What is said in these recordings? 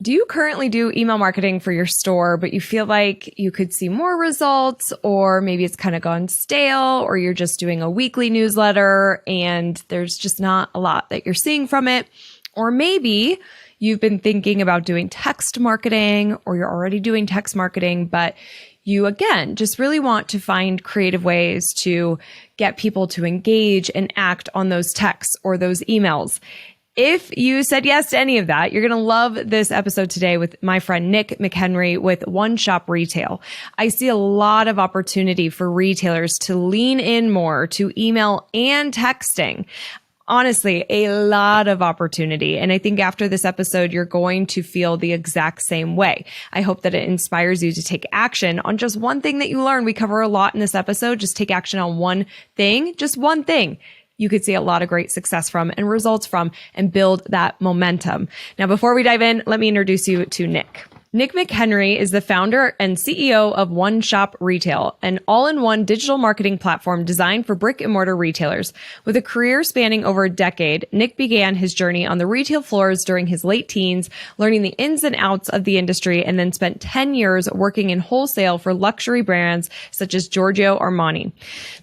Do you currently do email marketing for your store, but you feel like you could see more results, or maybe it's kind of gone stale, or you're just doing a weekly newsletter and there's just not a lot that you're seeing from it? Or maybe you've been thinking about doing text marketing, or you're already doing text marketing, but you, again, just really want to find creative ways to get people to engage and act on those texts or those emails. If you said yes to any of that, you're going to love this episode today with my friend Nick McHenry with OneShop Retail. I see a lot of opportunity for retailers to lean in more to email and texting. Honestly, a lot of opportunity. And I think after this episode, you're going to feel the exact same way. I hope that it inspires you to take action on just one thing that you learn. We cover a lot in this episode. Just take action on one thing, just one thing you could see a lot of great success from and results from and build that momentum. Now, before we dive in, let me introduce you to Nick. Nick McHenry is the founder and CEO of OneShop Retail, an all-in-one digital marketing platform designed for brick-and-mortar retailers. With a career spanning over a decade, Nick began his journey on the retail floors during his late teens, learning the ins and outs of the industry, and then spent 10 years working in wholesale for luxury brands such as Giorgio Armani.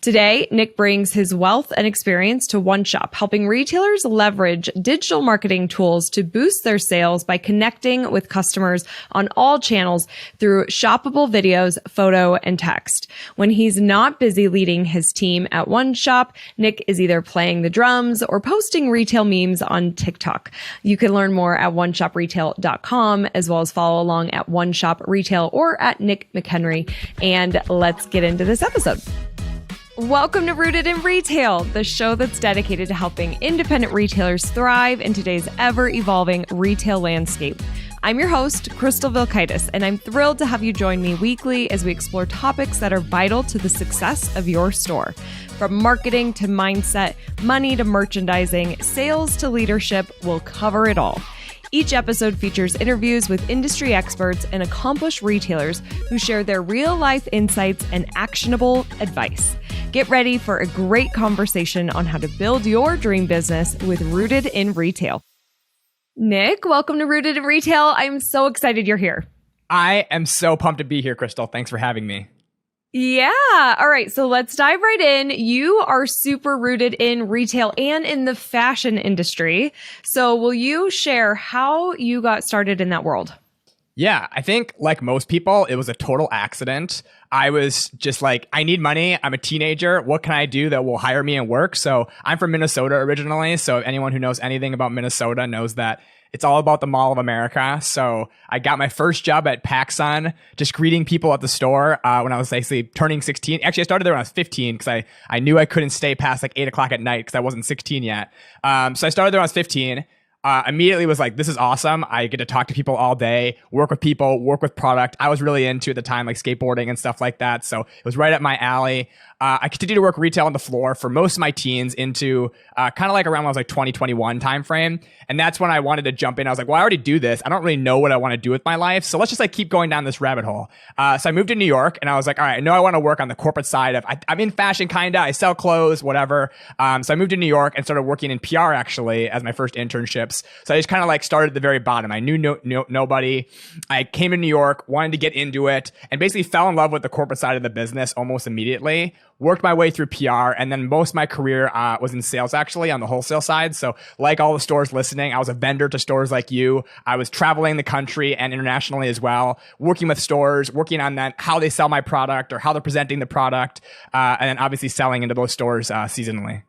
Today, Nick brings his wealth and experience to OneShop, helping retailers leverage digital marketing tools to boost their sales by connecting with customers on all channels through shoppable videos, photo, and text. When he's not busy leading his team at OneShop, Nick is either playing the drums or posting retail memes on TikTok. You can learn more at oneshopretail.com, as well as follow along at OneShop Retail or at Nick McHenry. And let's get into this episode. Welcome to Rooted in Retail, the show that's dedicated to helping independent retailers thrive in today's ever-evolving retail landscape. I'm your host, Crystal Vilkaitis, and I'm thrilled to have you join me weekly as we explore topics that are vital to the success of your store. From marketing to mindset, money to merchandising, sales to leadership, we'll cover it all. Each episode features interviews with industry experts and accomplished retailers who share their real-life insights and actionable advice. Get ready for a great conversation on how to build your dream business with Rooted in Retail. Nick, welcome to Rooted in Retail. I'm so excited you're here. I am so pumped to be here, Crystal. Thanks for having me. Yeah. All right. So let's dive right in. You are super rooted in retail and in the fashion industry. So will you share how you got started in that world? Yeah, I think like most people, it was a total accident. I was just like, I need money. I'm a teenager. What can I do that will hire me and work? So I'm from Minnesota originally. So anyone who knows anything about Minnesota knows that it's all about the Mall of America. So I got my first job at PacSun, just greeting people at the store when I was actually turning 16. Actually, I started there when I was 15 because I knew I couldn't stay past like 8 o'clock at night because I wasn't 16 yet. So I started there when I was 15. Immediately was like, this is awesome. I get to talk to people all day, work with people, work with product. I was really into at the time, like skateboarding and stuff like that. So it was right up my alley. I continued to work retail on the floor for most of my teens into kind of like around when I was like 2021 timeframe. And that's when I wanted to jump in. I was like, well, I already do this. I don't really know what I want to do with my life. So let's just like keep going down this rabbit hole. So I moved to New York and I was like, all right, I know I want to work on the corporate side of, I'm in fashion kind of, I sell clothes, whatever. So I moved to New York and started working in PR actually as my first internships. So I just kind of like started at the very bottom. I knew nobody. I came to New York, wanted to get into it, and basically fell in love with the corporate side of the business almost immediately. Worked my way through PR, and then most of my career was in sales actually on the wholesale side. So like all the stores listening, I was a vendor to stores like you. I was traveling the country and internationally as well, working with stores, working on that, how they sell my product or how they're presenting the product, and then obviously selling into those stores seasonally.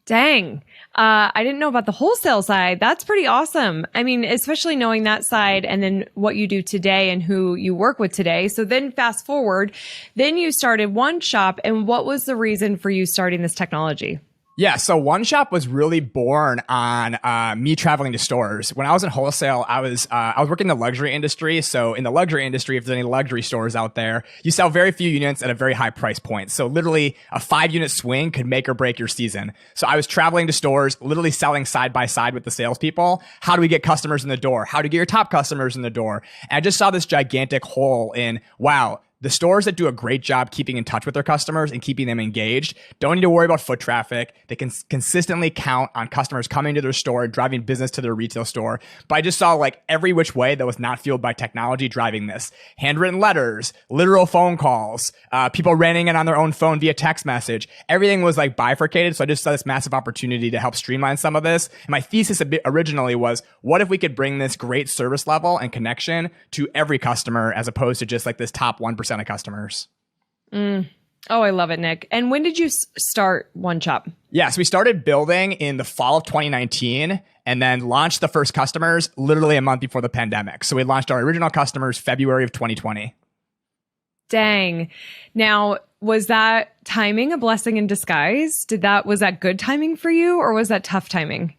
Dang. I didn't know about the wholesale side. That's pretty awesome. I mean, especially knowing that side and then what you do today and who you work with today. So then fast forward, then you started OneShop. And what was the reason for you starting this technology? Yeah, so OneShop was really born on me traveling to stores. When I was in wholesale, I was working in the luxury industry. So in the luxury industry, if there's any luxury stores out there, you sell very few units at a very high price point. So literally a 5-unit swing could make or break your season. So I was traveling to stores, literally selling side by side with the salespeople. How do we get customers in the door? How to get your top customers in the door? And I just saw this gigantic hole in, wow, the stores that do a great job keeping in touch with their customers and keeping them engaged don't need to worry about foot traffic. They can consistently count on customers coming to their store, driving business to their retail store. But I just saw like every which way that was not fueled by technology driving this. Handwritten letters, literal phone calls, people renting it on their own phone via text message. Everything was like bifurcated. So I just saw this massive opportunity to help streamline some of this. And my thesis originally was, what if we could bring this great service level and connection to every customer as opposed to just like this top 1% of customers? Oh, I love it, Nick. And when did you start OneShop? Yeah, so we started building in the fall of 2019 and then launched the first customers literally a month before the pandemic. So we launched our original customers February of 2020. Dang. Now, was that timing a blessing in disguise? Was that good timing for you, or was that tough timing?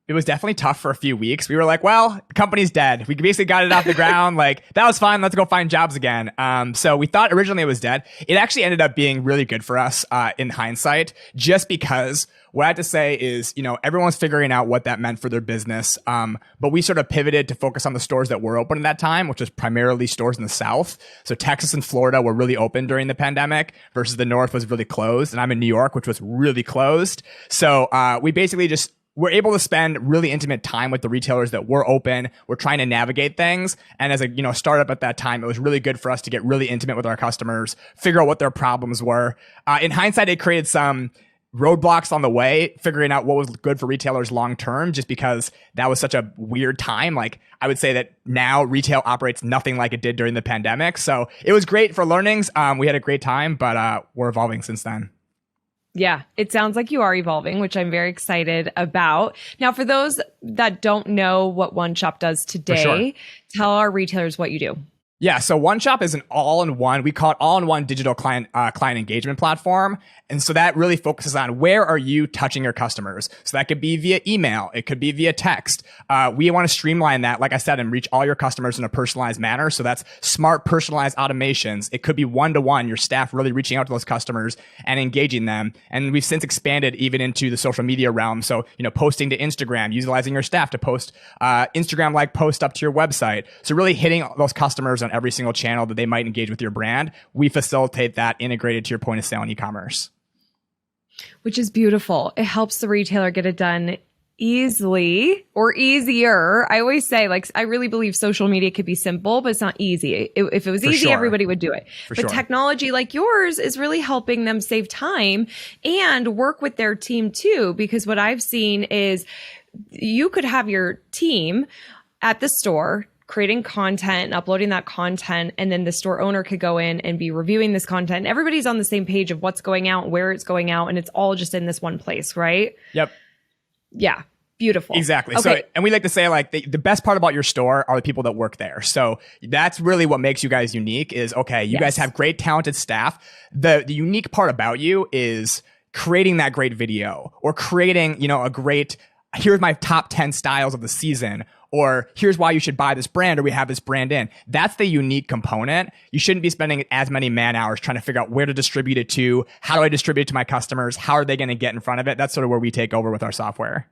It was definitely tough for a few weeks. We were like, well, the company's dead. We basically got it off the ground. Like, that was fine. Let's go find jobs again. So we thought originally it was dead. It actually ended up being really good for us in hindsight, just because what I have to say is, everyone's figuring out what that meant for their business. But we sort of pivoted to focus on the stores that were open at that time, which was primarily stores in the South. So Texas and Florida were really open during the pandemic versus the North was really closed. And I'm in New York, which was really closed. So we basically just we're able to spend really intimate time with the retailers that were open. We're trying to navigate things. And as a startup at that time, it was really good for us to get really intimate with our customers, figure out what their problems were. In hindsight, it created some roadblocks on the way, figuring out what was good for retailers long term, just because that was such a weird time. Like, I would say that now retail operates nothing like it did during the pandemic. So it was great for learnings. We had a great time, but we're evolving since then. Yeah, it sounds like you are evolving, which I'm very excited about. Now, for those that don't know what OneShop does today, tell our retailers what you do. Yeah, so OneShop is an all-in-one, we call it all-in-one digital client engagement platform. And so that really focuses on where are you touching your customers. So that could be via email. It could be via text. We want to streamline that, like I said, and reach all your customers in a personalized manner. So that's smart personalized automations. It could be one-to-one, your staff really reaching out to those customers and engaging them. And we've since expanded even into the social media realm. So, posting to Instagram, utilizing your staff to post Instagram-like posts up to your website. So really hitting those customers on every single channel that they might engage with your brand. We facilitate that integrated to your point of sale and e-commerce. Which is beautiful. It helps the retailer get it done easily or easier. I always say, I really believe social media could be simple, but it's not easy. If it was easy, everybody would do it. But technology like yours is really helping them save time and work with their team too. Because what I've seen is you could have your team at the store creating content and uploading that content. And then the store owner could go in and be reviewing this content. Everybody's on the same page of what's going out, where it's going out, and it's all just in this one place, right? Yep. Yeah. Beautiful. Exactly. Okay. So, and we like to say the best part about your store are the people that work there. So that's really what makes you guys unique is, you guys have great talented staff. The unique part about you is creating that great video or creating, a great, here's my top 10 styles of the season, or here's why you should buy this brand, or we have this brand in. That's the unique component. You shouldn't be spending as many man hours trying to figure out where to distribute it to. How do I distribute it to my customers? How are they going to get in front of it? That's sort of where we take over with our software.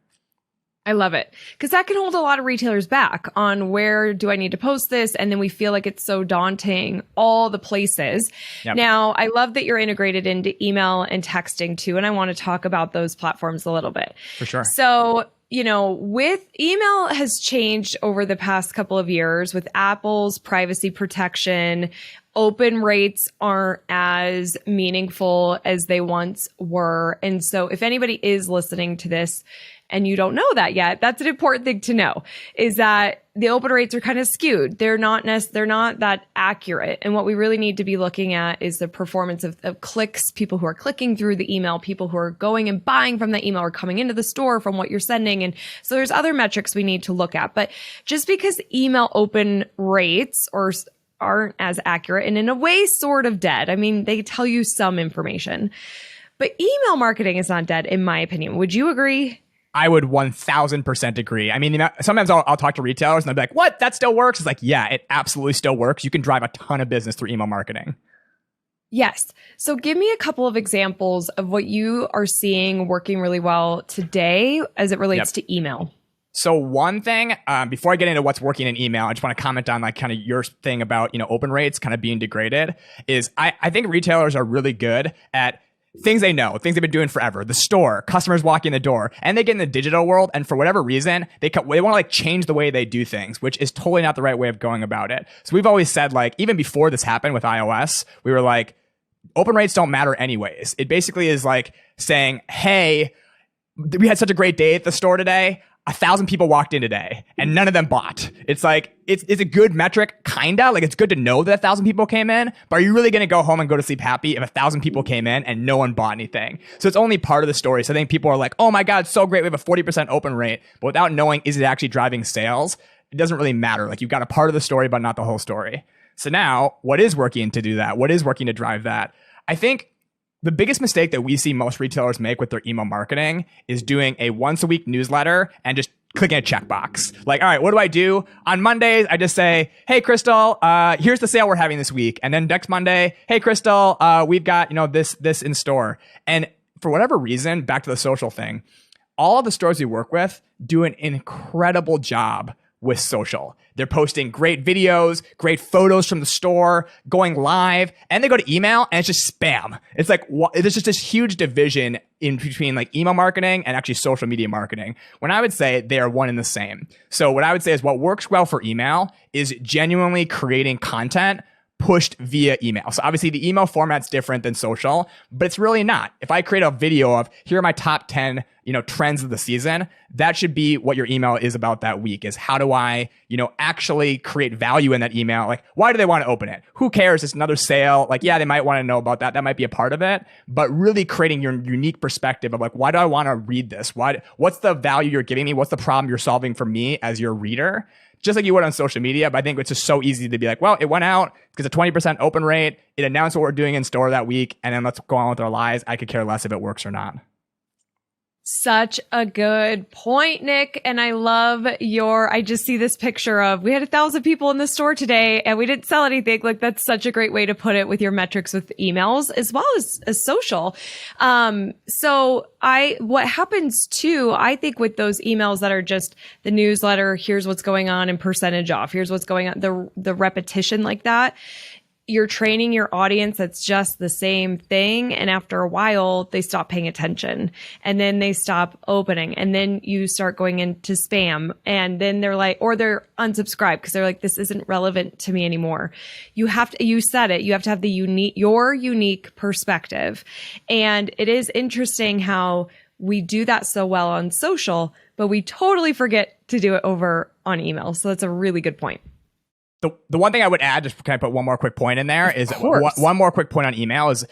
I love it because that can hold a lot of retailers back on where do I need to post this? And then we feel like it's so daunting, all the places. Yep. Now, I love that you're integrated into email and texting too. And I want to talk about those platforms a little bit. For sure. So, with email has changed over the past couple of years with Apple's privacy protection. Open rates aren't as meaningful as they once were. And so if anybody is listening to this and you don't know that yet, that's an important thing to know, is that the open rates are kind of skewed. They're not that accurate. And what we really need to be looking at is the performance of clicks, people who are clicking through the email, people who are going and buying from the email or coming into the store from what you're sending. And so there's other metrics we need to look at. But just because email open rates aren't as accurate and in a way sort of dead. I mean, they tell you some information, but email marketing is not dead, in my opinion. Would you agree? I would 1000% agree. I mean, sometimes I'll talk to retailers and they'll be like, what? That still works? It's like, yeah, it absolutely still works. You can drive a ton of business through email marketing. Yes. So give me a couple of examples of what you are seeing working really well today as it relates to email. So one thing, before I get into what's working in email, I just want to comment on like kind of your thing about, open rates kind of being degraded is I think retailers are really good at things they know, things they've been doing forever. The store, customers walk in the door, and they get in the digital world, and for whatever reason, they want to like change the way they do things, which is totally not the right way of going about it. So we've always said, like, even before this happened with iOS, we were like, open rates don't matter anyways. It basically is like saying, hey, we had such a great day at the store today. 1,000 people walked in today and none of them bought. It's like, it's a good metric, kinda. Like, it's good to know that 1,000 people came in, but are you really going to go home and go to sleep happy if 1,000 people came in and no one bought anything? So it's only part of the story. So I think people are like, oh my God, so great. We have a 40% open rate. But without knowing, is it actually driving sales? It doesn't really matter. Like, you've got a part of the story, but not the whole story. So now, what is working to do that? What is working to drive that? I think the biggest mistake that we see most retailers make with their email marketing is doing a once a week newsletter and just clicking a checkbox. Like, all right, what do I do? On Mondays, I just say, hey, Crystal, here's the sale we're having this week. And then next Monday, hey, Crystal, we've got, this in store. And for whatever reason, back to the social thing, all of the stores we work with do an incredible job with social. They're posting great videos, great photos from the store, going live, and they go to email and it's just spam. It's like, there's just this huge division in between like email marketing and actually social media marketing, when I would say they are one and the same. So what I would say is what works well for email is genuinely creating content pushed via email. So obviously the email format's different than social, but it's really not. If I create a video of here are my top 10, trends of the season, that should be what your email is about that week, is how do I, actually create value in that email? Like, why do they want to open it? Who cares? It's another sale. Like, yeah, they might want to know about that. That might be a part of it, but really creating your unique perspective of like, why do I want to read this? What's the value you're giving me? What's the problem you're solving for me as your reader? Just like you would on social media, but I think it's just so easy to be like, well, it went out because a 20% open rate. It announced what we're doing in store that week, and then let's go on with our lives. I could care less if it works or not. Such a good point, Nick. And I love I just see this picture of, we had 1,000 people in the store today and we didn't sell anything. Like, that's such a great way to put it with your metrics with emails as well as social. What happens too, I think with those emails that are just the newsletter, here's what's going on and percentage off, here's what's going on, the repetition like that, you're training your audience that's just the same thing. And after a while, they stop paying attention and then they stop opening. And then you start going into spam and then they're like, or they're unsubscribed because they're like, this isn't relevant to me anymore. You said it, you have to have your unique perspective. And it is interesting how we do that so well on social, but we totally forget to do it over on email. So that's a really good point. The one thing I would add, just kind of put one more quick point in there, is one more quick point on email is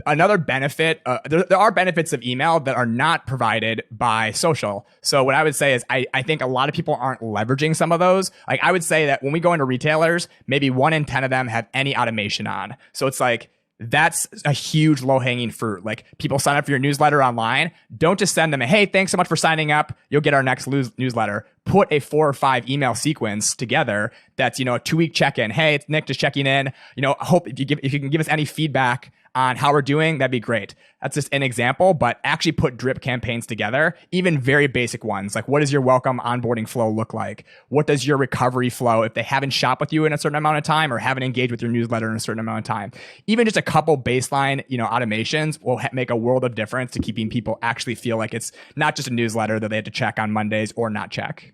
another benefit. There are benefits of email that are not provided by social. So what I would say is I think a lot of people aren't leveraging some of those. Like, I would say that when we go into retailers, maybe 1 in 10 of them have any automation on. So it's like, that's a huge low-hanging fruit. Like, people sign up for your newsletter online. Don't just send them hey, thanks so much for signing up, you'll get our next newsletter. Put a 4 or 5 email sequence together that's, a 2-week check-in. Hey, it's Nick just checking in. Hope if you can give us any feedback on how we're doing, that'd be great. That's just an example, but actually put drip campaigns together, even very basic ones. Like, what does your welcome onboarding flow look like? What does your recovery flow, if they haven't shopped with you in a certain amount of time or haven't engaged with your newsletter in a certain amount of time? Even just a couple baseline, automations will make a world of difference to keeping people actually feel like it's not just a newsletter that they have to check on Mondays or not check.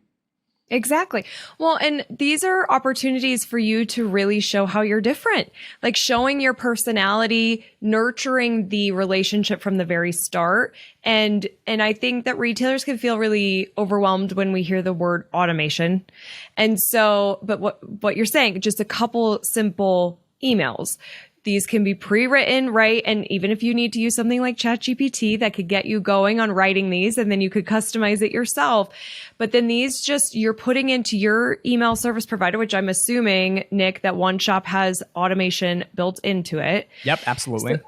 Exactly. Well, and these are opportunities for you to really show how you're different, like showing your personality, nurturing the relationship from the very start. And I think that retailers can feel really overwhelmed when we hear the word automation. And so, but what you're saying, just a couple simple emails. These can be pre-written, right? And even if you need to use something like ChatGPT, that could get you going on writing these, and then you could customize it yourself. But then these you're putting into your email service provider, which I'm assuming, Nick, that OneShop has automation built into it. Yep, absolutely.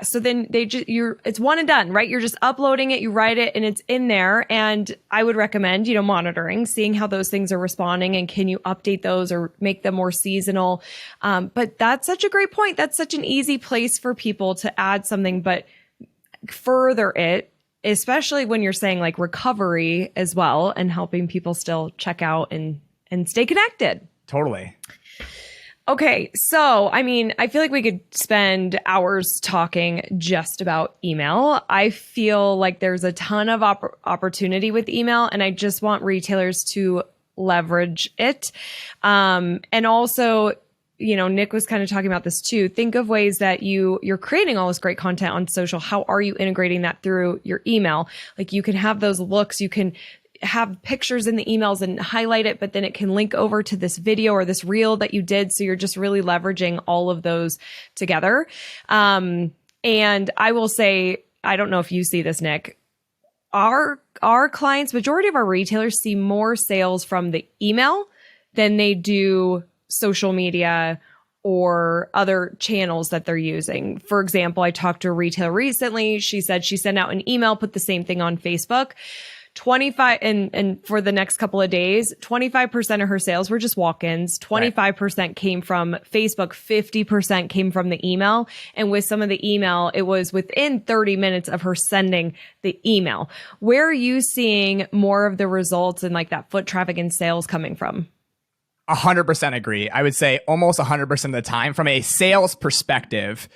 So then it's one and done, right? You're just uploading it, you write it, and it's in there. And I would recommend, monitoring, seeing how those things are responding, and can you update those or make them more seasonal? But that's such a great point. That's such an easy place for people to add something, but further it especially when you're saying like recovery as well and helping people still check out and stay connected. Totally. Okay. So, I mean, I feel like we could spend hours talking just about email. I feel like there's a ton of opportunity with email, and I just want retailers to leverage it. And also, you know, Nick was kind of talking about this too. Think of ways that you're creating all this great content on social. How are you integrating that through your email? Like you can have those looks, you can have pictures in the emails and highlight it, but then it can link over to this video or this reel that you did. So you're just really leveraging all of those together. And I will say, I don't know if you see this, Nick, our clients, majority of our retailers see more sales from the email than they do social media or other channels that they're using. For example, I talked to a retailer recently. She said she sent out an email, put the same thing on Facebook. 25 and for the next couple of days, 25% of her sales were just walk-ins. 25% came from Facebook. 50% came from the email. And with some of the email, it was within 30 minutes of her sending the email. Where are you seeing more of the results and like that foot traffic and sales coming from? 100% agree. I would say almost 100% of the time from a sales perspective,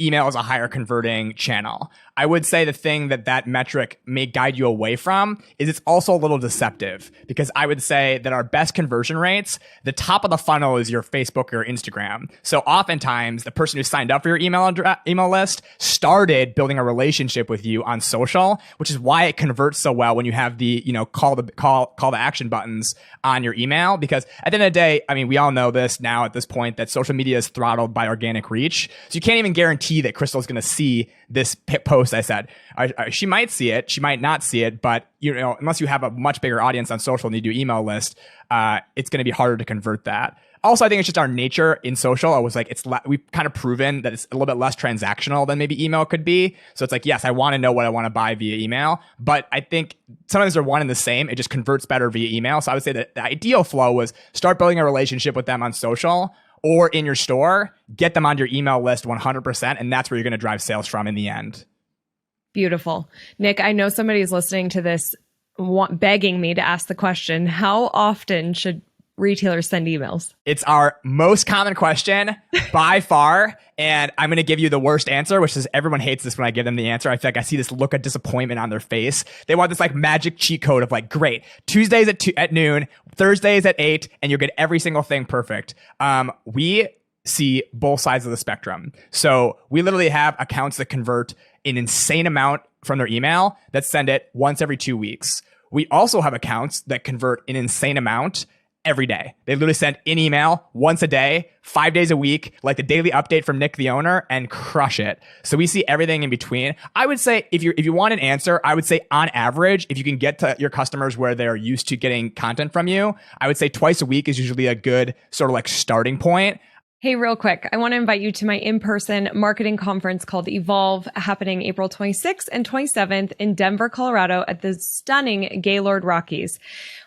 email is a higher converting channel. I would say the thing that metric may guide you away from is it's also a little deceptive, because I would say that our best conversion rates, the top of the funnel is your Facebook or Instagram. So oftentimes the person who signed up for your email list started building a relationship with you on social, which is why it converts so well when you have the, you know, call to action buttons on your email. Because at the end of the day, I mean, we all know this now at this point that social media is throttled by organic reach. So you can't even guarantee that Crystal's going to see this post I said. She might see it, she might not see it, but you know, unless you have a much bigger audience on social and you do email list, it's going to be harder to convert that. Also, I think it's just our nature in social. I was like, we've kind of proven that it's a little bit less transactional than maybe email could be. So it's like, yes, I want to know what I want to buy via email, but I think sometimes they're one and the same. It just converts better via email. So I would say that the ideal flow was start building a relationship with them on social or in your store, get them on your email list 100%, and that's where you're going to drive sales from in the end. Beautiful. Nick, I know somebody is listening to this begging me to ask the question, how often should retailers send emails? It's our most common question by far. And I'm going to give you the worst answer, which is everyone hates this when I give them the answer. I feel like I see this look of disappointment on their face. They want this like magic cheat code of like, great, Tuesdays at noon, Thursdays at 8, and you'll get every single thing perfect. We see both sides of the spectrum. So we literally have accounts that convert an insane amount from their email that send it once every 2 weeks. We also have accounts that convert an insane amount every day. They literally send an email once a day, 5 days a week, like the daily update from Nick, the owner, and crush it. So we see everything in between. I would say if you want an answer, I would say on average, if you can get to your customers where they're used to getting content from you, I would say twice a week is usually a good sort of like starting point. Hey, real quick, I want to invite you to my in-person marketing conference called Evolve, happening April 26th and 27th in Denver, Colorado at the stunning Gaylord Rockies.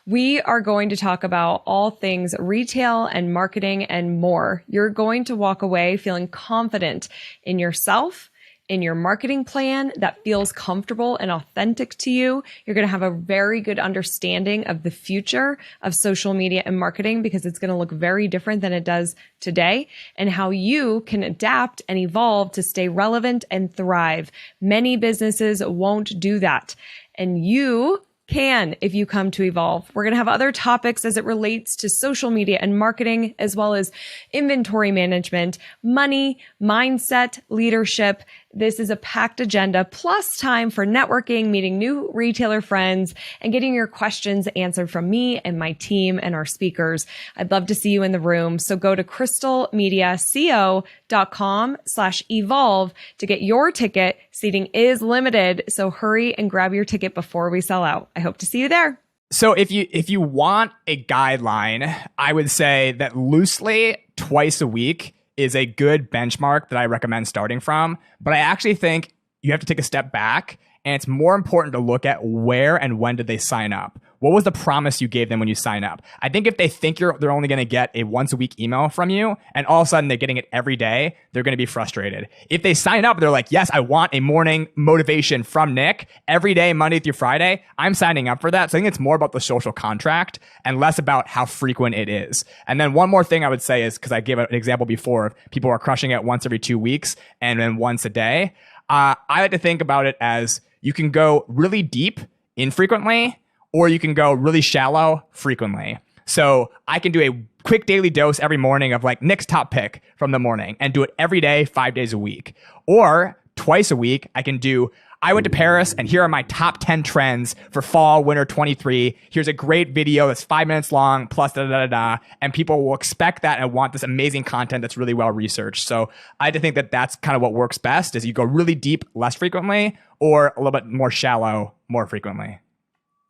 We are going to talk about all things retail and marketing and more. You're going to walk away feeling confident in yourself, in your marketing plan that feels comfortable and authentic to you. You're going to have a very good understanding of the future of social media and marketing, because it's going to look very different than it does today, and how you can adapt and evolve to stay relevant and thrive. Many businesses won't do that, and you can if you come to Evolve. We're going to have other topics as it relates to social media and marketing, as well as inventory management, money, mindset, leadership. This is a packed agenda, plus time for networking, meeting new retailer friends, and getting your questions answered from me and my team and our speakers. I'd love to see you in the room. So go to crystalmediaco.com/evolve to get your ticket. Seating is limited, so hurry and grab your ticket before we sell out. I hope to see you there. So if you want a guideline, I would say that loosely twice a week is a good benchmark that I recommend starting from. But I actually think you have to take a step back And it's more important to look at where and when did they sign up. What was the promise you gave them when you sign up? I think if they think they're only going to get a once a week email from you and all of a sudden they're getting it every day, they're going to be frustrated. If they sign up, they're like, yes, I want a morning motivation from Nick every day, Monday through Friday. I'm signing up for that. So I think it's more about the social contract and less about how frequent it is. And then one more thing I would say is, because I gave an example before of people are crushing it once every 2 weeks and then once a day. I like to think about it as you can go really deep infrequently, or you can go really shallow frequently. So I can do a quick daily dose every morning of like Nick's top pick from the morning and do it every day, 5 days a week. Or twice a week, I can do, I went to Paris and here are my top 10 trends for fall, winter 23. Here's a great video that's 5 minutes long plus and people will expect that and want this amazing content that's really well researched. So I like to think that that's kind of what works best is you go really deep less frequently or a little bit more shallow more frequently.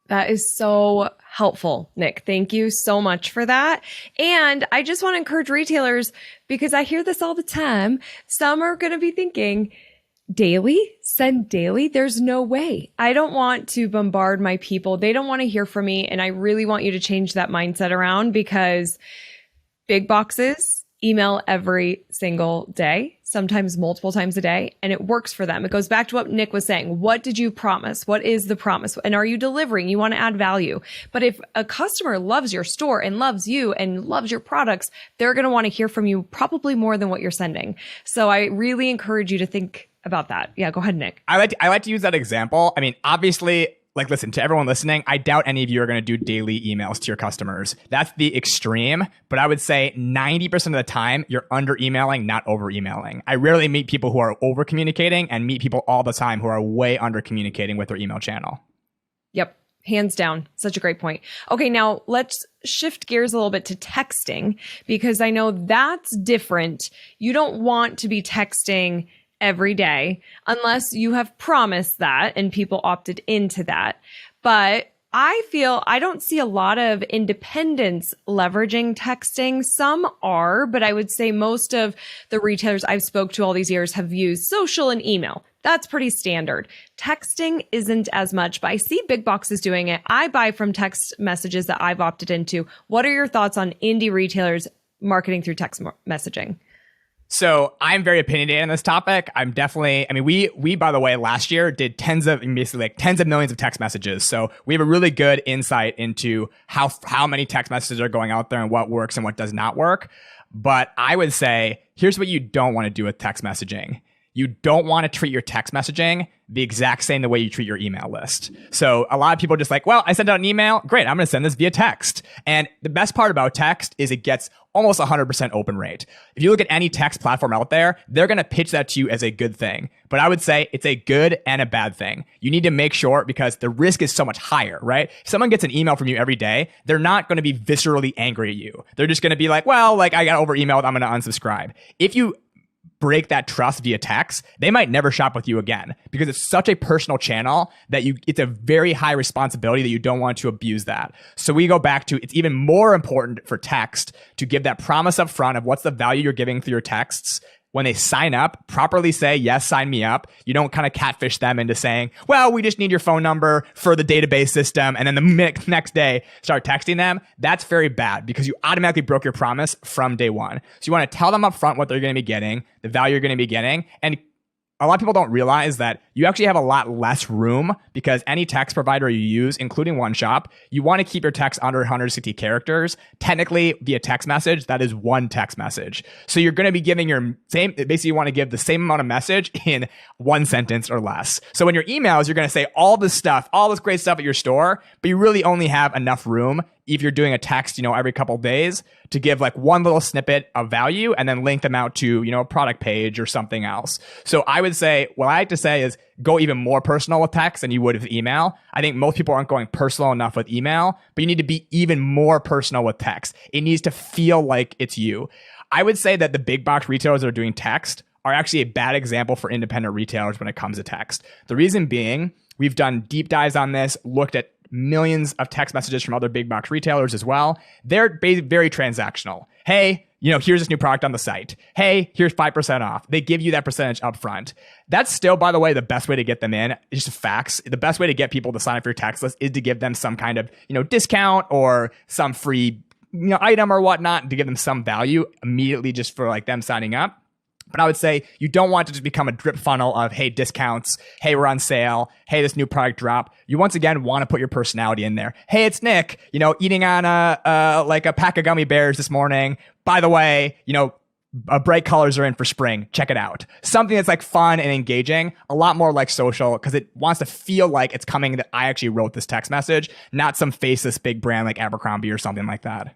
That is so helpful, Nick. Thank you so much for that. And I just want to encourage retailers, because I hear this all the time. Some are going to be thinking, daily? Send daily? There's no way. I don't want to bombard my people. They don't want to hear from me. And I really want you to change that mindset around, because big boxes email every single day, sometimes multiple times a day, and it works for them. It goes back to what Nick was saying. What did you promise? What is the promise? And are you delivering? You want to add value. But if a customer loves your store and loves you and loves your products, they're going to want to hear from you probably more than what you're sending. So I really encourage you to think about that. Yeah, go ahead, Nick. I like to use that example. I mean, obviously, like, listen, to everyone listening, I doubt any of you are going to do daily emails to your customers. That's the extreme. But I would say 90% of the time, you're under emailing, not over emailing. I rarely meet people who are over communicating and meet people all the time who are way under communicating with their email channel. Yep. Hands down. Such a great point. Okay, now let's shift gears a little bit to texting, because I know that's different. You don't want to be texting every day unless you have promised that and people opted into that. But I feel I don't see a lot of independents leveraging texting. Some are, but I would say most of the retailers I've spoke to all these years have used social and email. That's pretty standard. Texting isn't as much, but I see big boxes doing it. I buy from text messages that I've opted into. What are your thoughts on indie retailers marketing through text messaging? So I'm very opinionated on this topic. I'm definitely, I mean, we by the way, last year did tens of millions of text messages. So we have a really good insight into how many text messages are going out there and what works and what does not work. But I would say, here's what you don't want to do with text messaging. You don't want to treat your text messaging the exact same the way you treat your email list. So a lot of people are just like, well, I sent out an email. Great. I'm going to send this via text. And the best part about text is it gets almost 100% open rate. If you look at any text platform out there, they're going to pitch that to you as a good thing. But I would say it's a good and a bad thing. You need to make sure, because the risk is so much higher, right? If someone gets an email from you every day, they're not going to be viscerally angry at you. They're just going to be like, well, like I got over emailed, I'm going to unsubscribe. If you break that trust via text, they might never shop with you again, because it's such a personal channel that it's a very high responsibility that you don't want to abuse that. So we go back to, it's even more important for text to give that promise up front of what's the value you're giving through your texts. When they sign up, properly say, yes, sign me up. You don't kind of catfish them into saying, well, we just need your phone number for the database system. And then the next day, start texting them. That's very bad, because you automatically broke your promise from day one. So you want to tell them up front what they're going to be getting, the value you're going to be getting. And a lot of people don't realize that you actually have a lot less room, because any text provider you use, including OneShop, you want to keep your text under 160 characters. Technically, via text message, that is one text message. So you're going to be giving basically you want to give the same amount of message in one sentence or less. So in your emails, you're going to say all this great stuff at your store, but you really only have enough room, if you're doing a text, every couple of days, to give like one little snippet of value and then link them out to, a product page or something else. So I would say, what I like to say is go even more personal with text than you would with email. I think most people aren't going personal enough with email, but you need to be even more personal with text. It needs to feel like it's you. I would say that the big box retailers that are doing text are actually a bad example for independent retailers when it comes to text. The reason being, we've done deep dives on this, looked at millions of text messages from other big box retailers as well. They're very transactional. Hey, here's this new product on the site. Hey, here's 5% off. They give you that percentage up front. That's still, by the way, the best way to get them in. It's just facts. The best way to get people to sign up for your text list is to give them some kind of, discount or some free, item or whatnot, to give them some value immediately just for like them signing up. But I would say you don't want to just become a drip funnel of, hey, discounts. Hey, we're on sale. Hey, this new product drop. You once again want to put your personality in there. Hey, it's Nick, eating on a pack of gummy bears this morning. By the way, bright colors are in for spring. Check it out. Something that's like fun and engaging, a lot more like social, because it wants to feel like it's coming that I actually wrote this text message, not some faceless big brand like Abercrombie or something like that.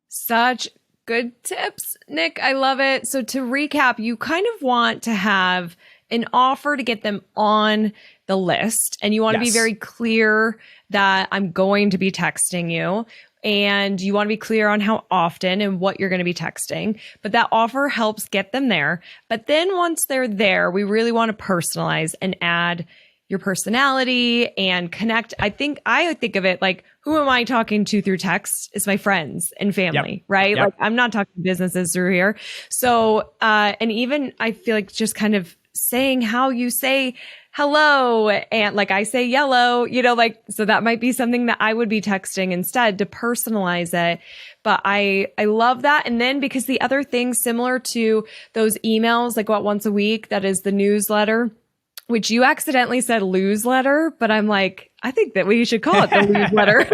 Such good tips, Nick. I love it. So to recap, you kind of want to have an offer to get them on the list, and you want to be very clear that I'm going to be texting you, and you want to be clear on how often and what you're going to be texting. But that offer helps get them there. But then once they're there, we really want to personalize and add your personality and connect. I think of it like, who am I talking to through text? It's my friends and family, right? Like, I'm not talking businesses through here. So, and even I feel like just kind of saying how you say hello, and like I say yellow, so that might be something that I would be texting instead to personalize it. But I love that. And then because the other thing similar to those emails, like what once a week, that is the newsletter, which you accidentally said lose letter, but I'm like, I think that we should call it the lose letter.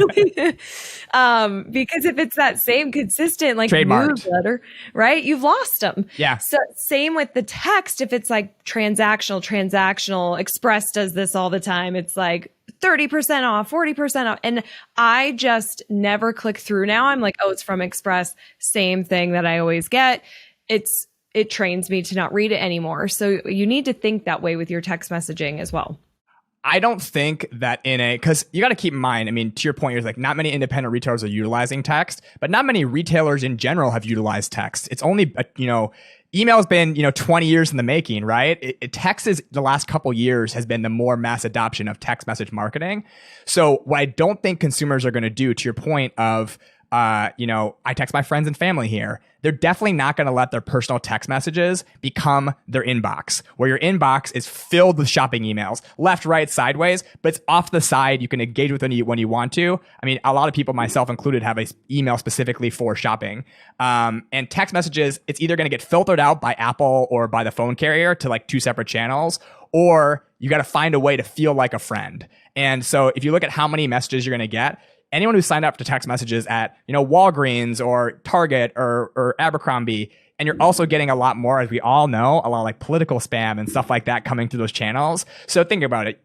Because if it's that same consistent, like newsletter, right? You've lost them. Yeah. So same with the text. If it's like transactional, Express does this all the time. It's like 30% off, 40% off. And I just never click through now. I'm like, oh, it's from Express. Same thing that I always get. It trains me to not read it anymore. So you need to think that way with your text messaging as well. I don't think that because you got to keep in mind, I mean, to your point, you're like, not many independent retailers are utilizing text, but not many retailers in general have utilized text. It's only, email's been, 20 years in the making, right? Text is the last couple years has been the more mass adoption of text message marketing. So what I don't think consumers are going to do, to your point of, I text my friends and family here. They're definitely not going to let their personal text messages become their inbox, where your inbox is filled with shopping emails, left, right, sideways, but it's off the side. You can engage with them when you want to. I mean, a lot of people, myself included, have an email specifically for shopping. And text messages, it's either going to get filtered out by Apple or by the phone carrier to like two separate channels, or you got to find a way to feel like a friend. And so if you look at how many messages you're going to get, anyone who signed up to text messages at, Walgreens or Target or Abercrombie, and you're also getting a lot more, as we all know, a lot of like political spam and stuff like that coming through those channels. So think about it.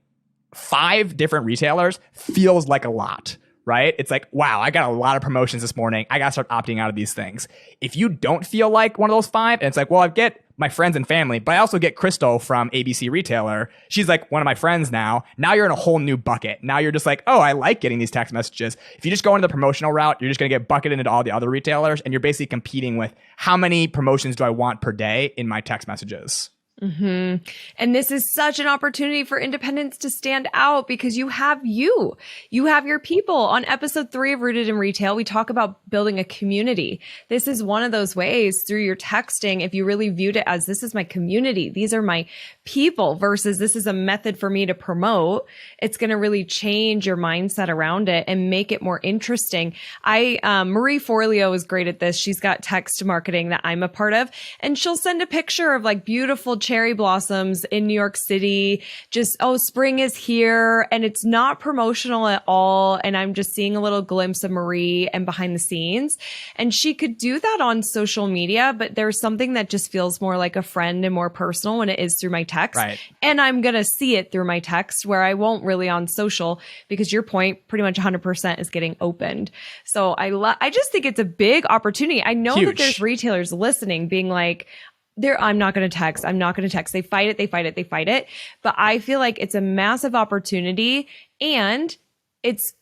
5 different retailers feels like a lot, right? It's like, wow, I got a lot of promotions this morning. I got to start opting out of these things. If you don't feel like one of those 5, and it's like, well, I get my friends and family, but I also get Crystal from ABC Retailer. She's like one of my friends now. Now you're in a whole new bucket. Now you're just like, oh, I like getting these text messages. If you just go into the promotional route, you're just going to get bucketed into all the other retailers, and you're basically competing with how many promotions do I want per day in my text messages. Mm-hmm. And this is such an opportunity for independents to stand out because you have your people. On episode 3 of Rooted in Retail, we talk about building a community. This is one of those ways through your texting. If you really viewed it as this is my community, these are my people versus this is a method for me to promote, it's going to really change your mindset around it and make it more interesting. Marie Forleo is great at this. She's got text marketing that I'm a part of, and she'll send a picture of like beautiful cherry blossoms in New York City. Just, oh, spring is here, and it's not promotional at all. And I'm just seeing a little glimpse of Marie and behind the scenes. And she could do that on social media, but there's something that just feels more like a friend and more personal when it is through my text. Right. And I'm going to see it through my text where I won't really on social, because your point pretty much 100% is getting opened. So I just think it's a big opportunity. I know that there's retailers listening being like, I'm not going to text. I'm not going to text. They fight it. But I feel like it's a massive opportunity, and it's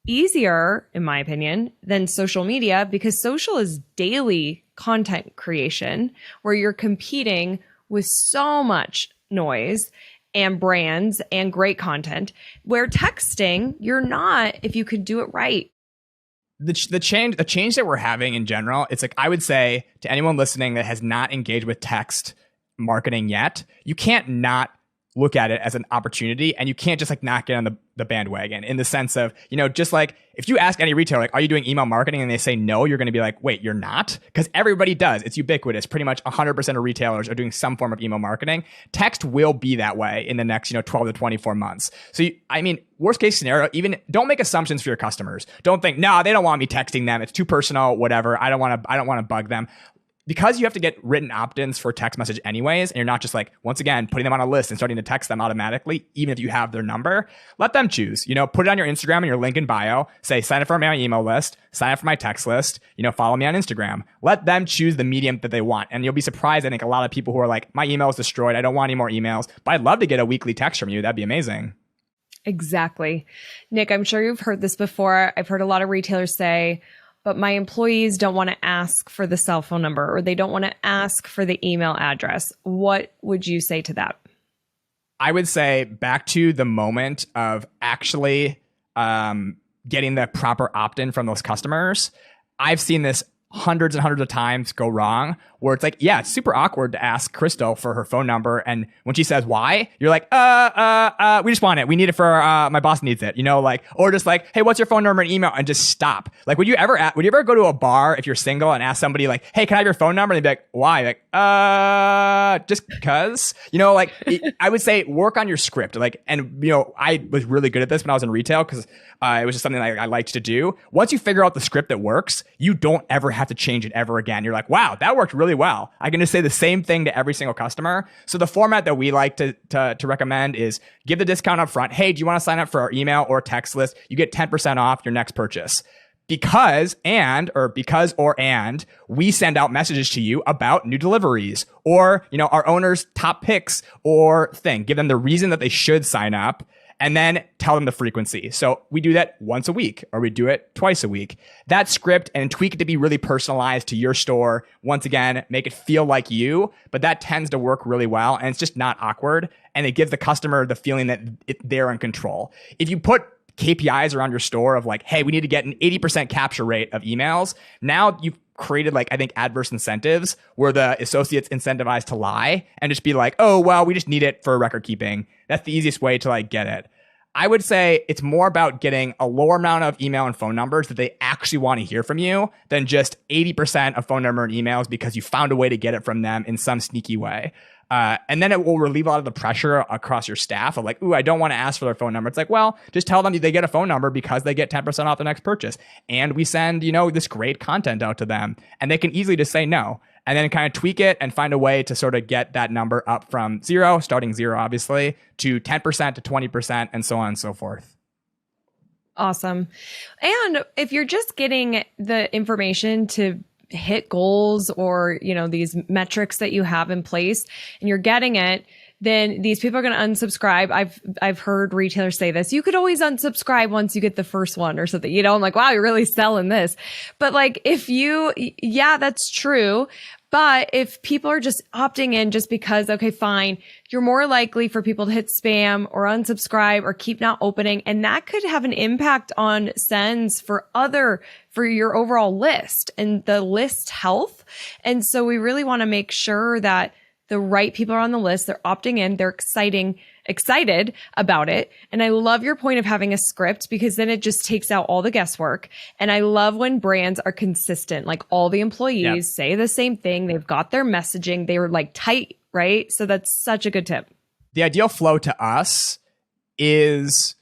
easier, in my opinion, than social media, because social is daily content creation where you're competing with so much noise and brands and great content, where texting, you're not, if you could do it right. the change that we're having in general, it's like, I would say to anyone listening that has not engaged with text marketing yet, you can't not look at it as an opportunity, and you can't just like not get on the bandwagon, in the sense of, just like if you ask any retailer, like, are you doing email marketing, and they say no, you're going to be like, wait, you're not? Because everybody does. It's ubiquitous. Pretty much 100% of retailers are doing some form of email marketing. Text will be that way in the next 12 to 24 months. So worst case scenario, even don't make assumptions for your customers. Don't think, no, they don't want me texting them, it's too personal, whatever, I don't want to bug them. Because you have to get written opt-ins for text message anyways, and you're not just like, once again, putting them on a list and starting to text them automatically, even if you have their number, let them choose. Put it on your Instagram and your link in bio. Say, sign up for my email list, sign up for my text list, follow me on Instagram. Let them choose the medium that they want. And you'll be surprised, I think, a lot of people who are like, my email is destroyed, I don't want any more emails, but I'd love to get a weekly text from you. That'd be amazing. Exactly. Nick, I'm sure you've heard this before. I've heard a lot of retailers say, but my employees don't want to ask for the cell phone number, or they don't want to ask for the email address. What would you say to that? I would say back to the moment of actually getting the proper opt-in from those customers. I've seen this hundreds and hundreds of times go wrong, where it's like, yeah, it's super awkward to ask Crystal for her phone number, and when she says why, you're like, we just want it, we need it for my boss needs it, or just like, hey, what's your phone number and email, and just stop. Like, would you ever go to a bar if you're single and ask somebody like, hey, can I have your phone number, and they'd be like, why? Like, just cause, I would say work on your script. Like, and I was really good at this when I was in retail, because it was just something I liked to do. Once you figure out the script that works, you don't ever have to change it ever again. You're like, wow, that worked really well. I can just say the same thing to every single customer. So the format that we like to recommend is give the discount up front. Hey, do you want to sign up for our email or text list? You get 10% off your next purchase. Because we send out messages to you about new deliveries, or our owner's top picks or thing. Give them the reason that they should sign up, and then tell them the frequency. So we do that once a week, or we do it twice a week. That script, and tweak it to be really personalized to your store. Once again, make it feel like you, but that tends to work really well, and it's just not awkward, and it gives the customer the feeling that they're in control. If you put KPIs around your store of like, hey, we need to get an 80% capture rate of emails, now you've created, like, I think, adverse incentives where the associates incentivized to lie and just be like, oh, well, we just need it for record keeping. That's the easiest way to like get it. I would say it's more about getting a lower amount of email and phone numbers that they actually want to hear from you than just 80% of phone number and emails because you found a way to get it from them in some sneaky way. And then it will relieve a lot of the pressure across your staff of like, ooh, I don't want to ask for their phone number. It's like, well, just tell them they get a phone number because they get 10% off the next purchase. And we send, this great content out to them, and they can easily just say no. And then kind of tweak it and find a way to sort of get that number up from starting zero, obviously, to 10% to 20%, and so on and so forth. Awesome. And if you're just getting the information to hit goals or, these metrics that you have in place, and you're getting it, then these people are going to unsubscribe. I've heard retailers say this. You could always unsubscribe once you get the first one or something. I'm like, wow, you're really selling this. But like, that's true. But if people are just opting in just because, okay, fine, you're more likely for people to hit spam or unsubscribe or keep not opening. And that could have an impact on sends for your overall list and the list health. And so we really want to make sure that the right people are on the list. They're opting in. They're excited about it. And I love your point of having a script, because then it just takes out all the guesswork. And I love when brands are consistent, like all the employees say the same thing. They've got their messaging. They were like tight, right? So that's such a good tip. The ideal flow to us is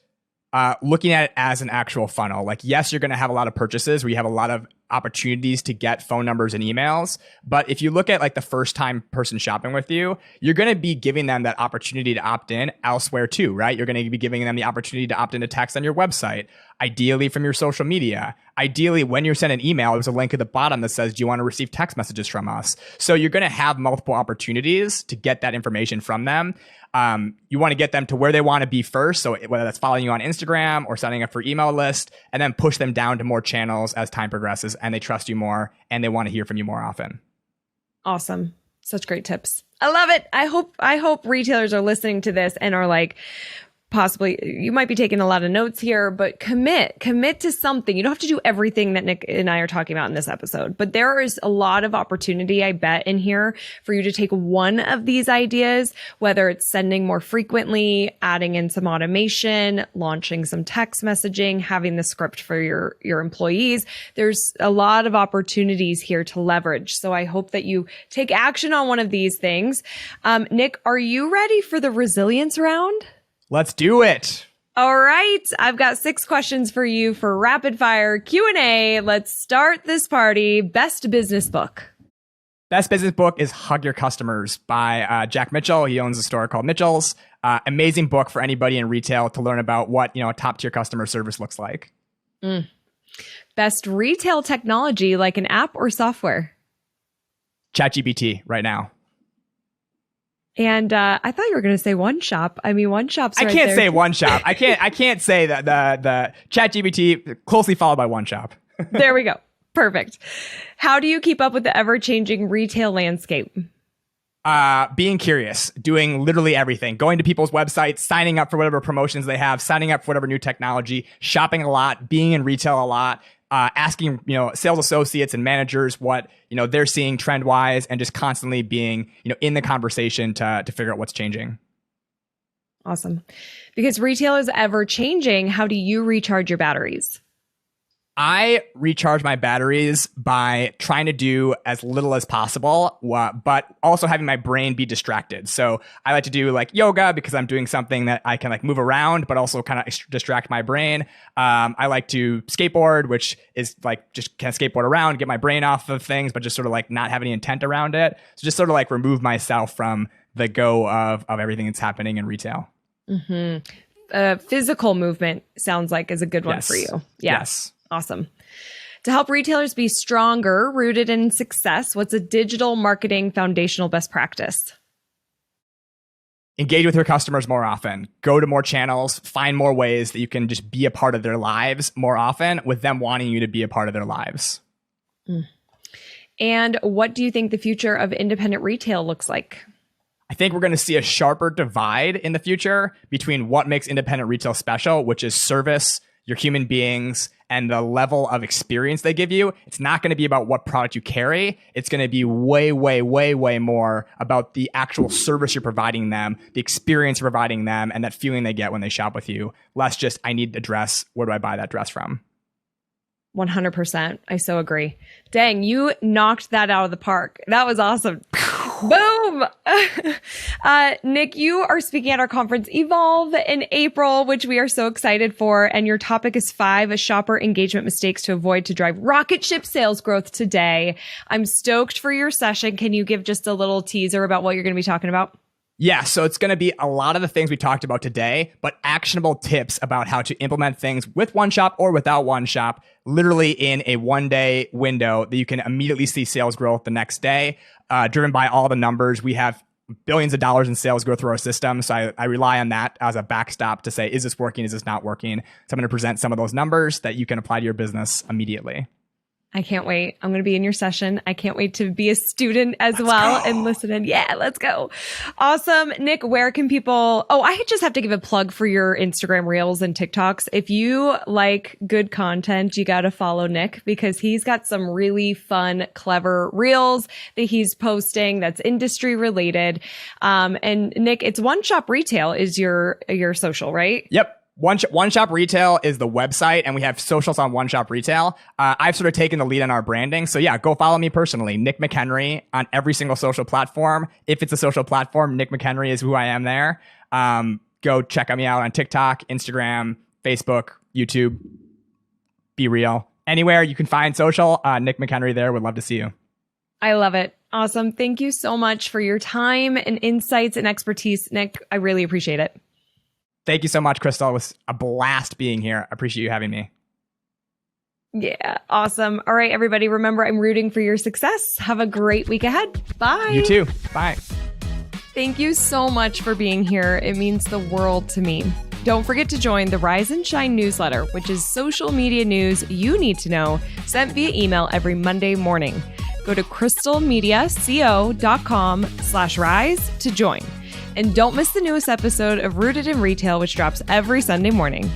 looking at it as an actual funnel. Like, yes, you're going to have a lot of purchases where you have a lot of opportunities to get phone numbers and emails. But if you look at like the first time person shopping with you, you're going to be giving them that opportunity to opt in elsewhere too, right? You're going to be giving them the opportunity to opt into text on your website, ideally from your social media. Ideally, when you send an email, there's a link at the bottom that says, do you want to receive text messages from us? So you're going to have multiple opportunities to get that information from them. You want to get them to where they want to be first. So whether that's following you on Instagram or signing up for email list, and then push them down to more channels as time progresses and they trust you more and they want to hear from you more often. Awesome. Such great tips. I love it. I hope retailers are listening to this and are like, possibly, you might be taking a lot of notes here, but commit to something. You don't have to do everything that Nick and I are talking about in this episode, but there is a lot of opportunity, I bet, in here for you to take one of these ideas, whether it's sending more frequently, adding in some automation, launching some text messaging, having the script for your employees. There's a lot of opportunities here to leverage. So I hope that you take action on one of these things. Nick, are you ready for the resilience round? Let's do it. All right. I've got 6 questions for you for rapid fire Q&A. Let's start this party. Best business book. Best business book is Hug Your Customers by Jack Mitchell. He owns a store called Mitchell's. Amazing book for anybody in retail to learn about what, a top tier customer service looks like. Best retail technology, like an app or software. ChatGPT right now. And I thought you were going to say OneShop. I mean, OneShop's right there. I can't say OneShop. I can't say that the ChatGPT closely followed by OneShop. There we go. Perfect. How do you keep up with the ever-changing retail landscape? Being curious, doing literally everything, going to people's websites, signing up for whatever promotions they have, signing up for whatever new technology, shopping a lot, being in retail a lot, asking, sales associates and managers what, they're seeing trend wise, and just constantly being, in the conversation to figure out what's changing. Awesome. Because retail is ever changing, how do you recharge your batteries? I recharge my batteries by trying to do as little as possible, but also having my brain be distracted. So I like to do like yoga because I'm doing something that I can like move around, but also kind of distract my brain. I like to skateboard, which is like just kind of skateboard around, get my brain off of things, but just sort of like not have any intent around it. So just sort of like remove myself from the go of everything that's happening in retail. Physical movement sounds like is a good one for you. Yeah. Yes. Awesome. To help retailers be stronger, rooted in success, what's a digital marketing foundational best practice? Engage with your customers more often. Go to more channels. Find more ways that you can just be a part of their lives more often with them wanting you to be a part of their lives. And what do you think the future of independent retail looks like? I think we're going to see a sharper divide in the future between what makes independent retail special, which is service, your human beings, and the level of experience they give you. It's not going to be about what product you carry. It's going to be way, way, way, way more about the actual service you're providing them, the experience you're providing them, and that feeling they get when they shop with you. Less just, I need a dress. Where do I buy that dress from? 100%. I so agree. Dang, you knocked that out of the park. That was awesome. Boom! Nick, you are speaking at our conference Evolve in April, which we are so excited for. And your topic is 5 shopper engagement mistakes to avoid to drive rocket ship sales growth today. I'm stoked for your session. Can you give just a little teaser about what you're going to be talking about? Yeah, so it's going to be a lot of the things we talked about today, but actionable tips about how to implement things with OneShop or without OneShop, literally in a one-day window that you can immediately see sales growth the next day, driven by all the numbers. We have billions of dollars in sales go through our system, so I rely on that as a backstop to say, is this working, is this not working? So I'm going to present some of those numbers that you can apply to your business immediately. I can't wait. I'm going to be in your session. I can't wait to be a student as well and listen in. Yeah, let's go. Awesome. Nick, where can people... Oh, I just have to give a plug for your Instagram Reels and TikToks. If you like good content, you got to follow Nick because he's got some really fun, clever Reels that he's posting that's industry related. And Nick, it's OneShop Retail is your social, right? Yep. OneShop Retail is the website, and we have socials on OneShop Retail. I've sort of taken the lead on our branding. So yeah, go follow me personally, Nick McHenry, on every single social platform. If it's a social platform, Nick McHenry is who I am there. Go check me out on TikTok, Instagram, Facebook, YouTube. Be real. Anywhere you can find social, Nick McHenry there. Would love to see you. I love it. Awesome. Thank you so much for your time and insights and expertise, Nick. I really appreciate it. Thank you so much, Crystal. It was a blast being here. I appreciate you having me. Yeah, awesome. All right, everybody, remember, I'm rooting for your success. Have a great week ahead. Bye. You too. Bye. Thank you so much for being here. It means the world to me. Don't forget to join the Rise and Shine newsletter, which is social media news you need to know, sent via email every Monday morning. Go to crystalmediaco.com/rise to join. And don't miss the newest episode of Rooted in Retail, which drops every Sunday morning.